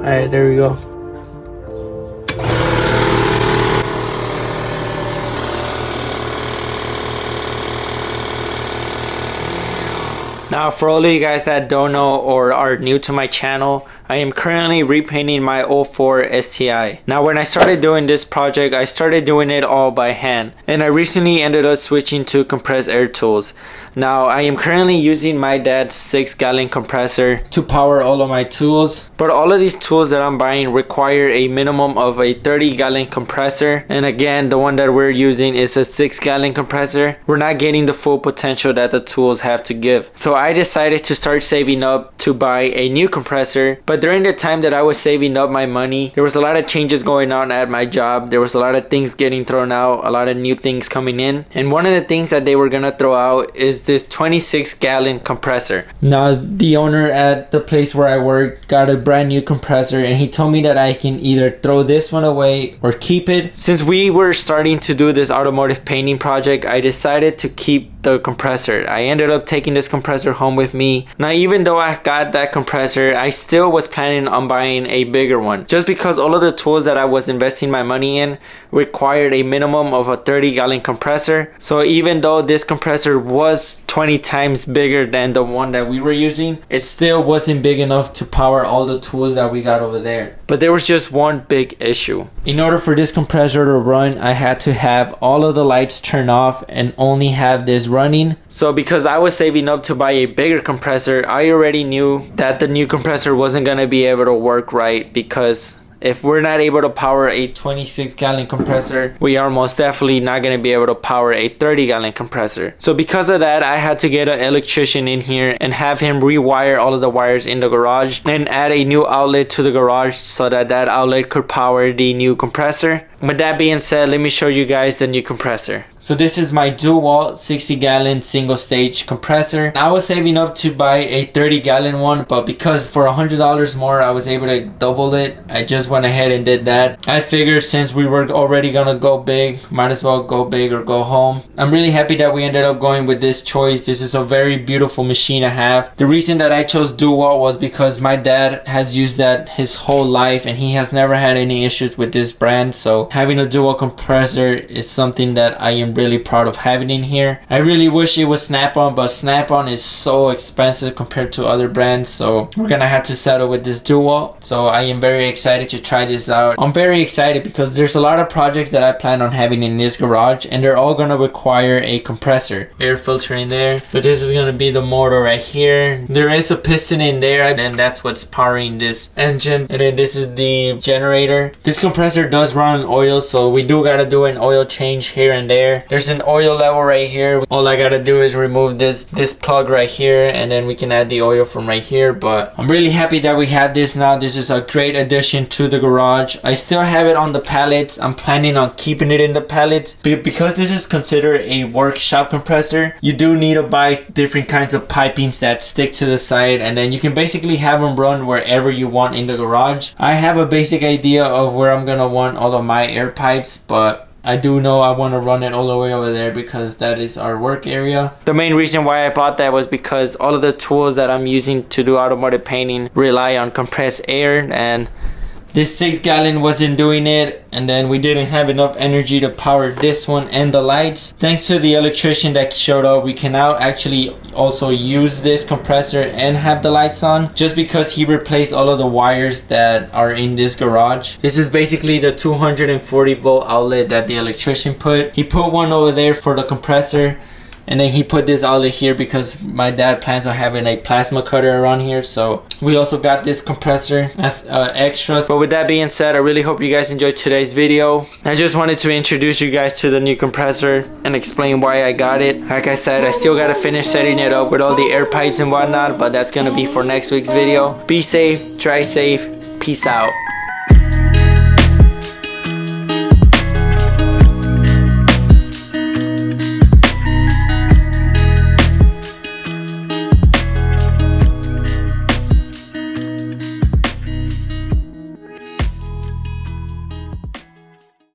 Alright, there we go. Now, for all of you guys that don't know or are new to my channel, I am currently repainting my 04 STI. Now, when I started doing this project, I started doing it all by hand, and I recently ended up switching to compressed air tools. Now, I am currently using my dad's 6-gallon compressor to power all of my tools, but all of these tools that I'm buying require a minimum of a 30-gallon compressor, and again, the one that we're using is a 6-gallon compressor. We're not getting the full potential that the tools have to give. So I decided to start saving up to buy a new compressor, but during the time that I was saving up my money, there was a lot of changes going on at my job. There was a lot of things getting thrown out, a lot of new things coming in, and one of the things that they were gonna throw out is this 26-gallon compressor. Now, the owner at the place where I work got a brand new compressor, and he told me that I can either throw this one away or keep it. Since we were starting to do this automotive painting project, I decided to keep the compressor. I ended up taking this compressor home with me. Now, even though I got that compressor, I still was planning on buying a bigger one, just because all of the tools that I was investing my money in required a minimum of a 30-gallon compressor. So even though this compressor was 20 times bigger than the one that we were using, it still wasn't big enough to power all the tools that we got over there. But there was just one big issue. In order for this compressor to run, I had to have all of the lights turned off and only have this running. So because I was saving up to buy a bigger compressor, I already knew that the new compressor wasn't gonna be able to work right, because if we're not able to power a 26-gallon compressor, we are most definitely not going to be able to power a 30-gallon compressor. So because of that, I had to get an electrician in here and have him rewire all of the wires in the garage and add a new outlet to the garage so that that outlet could power the new compressor. With that being said, let me show you guys the new compressor. So this is my DeWalt 60-gallon single stage compressor. I was saving up to buy a 30-gallon one, but because for $100 more I was able to double it, I just went ahead and did that. I figured since we were already gonna go big, might as well go big or go home. I'm really happy that we ended up going with this choice. This is a very beautiful machine to have. The reason that I chose DeWalt was because my dad has used that his whole life and he has never had any issues with this brand. So having a DeWalt compressor is something that I am really proud of having in here. I really wish it was Snap-on, but Snap-on is so expensive compared to other brands, so we're gonna have to settle with this DeWalt. So I am very excited to try this out. I'm very excited because there's a lot of projects that I plan on having in this garage, and they're all gonna require a compressor. Air filter in there. So this is gonna be the motor right here. There is a piston in there, and that's what's powering this engine. And then this is the generator. This compressor does run on oil, so we do gotta do an oil change here and there. There's an oil level right here. All I gotta do is remove this plug right here, and then we can add the oil from right here. But I'm really happy that we have this now. This is a great addition to the garage. I still have it on the pallets. I'm planning on keeping it in the pallets, but because this is considered a workshop compressor, you do need to buy different kinds of pipings that stick to the side, and then you can basically have them run wherever you want in the garage. I have a basic idea of where I'm gonna want all of my air pipes, but I do know I want to run it all the way over there because that is our work area. The main reason why I bought that was because all of the tools that I'm using to do automotive painting rely on compressed air, and this 6-gallon wasn't doing it, and then we didn't have enough energy to power this one and the lights. Thanks to the electrician that showed up, we can now actually also use this compressor and have the lights on, just because he replaced all of the wires that are in this garage. This is basically the 240 volt outlet that the electrician put. He put one over there for the compressor, And then he put this outlet here because my dad plans on having a plasma cutter around here. So we also got this compressor as extras. But with that being said, I really hope you guys enjoyed today's video. I just wanted to introduce you guys to the new compressor and explain why I got it. Like I said, I still gotta finish setting it up with all the air pipes and whatnot, but that's gonna be for next week's video. Be safe, drive safe, peace out.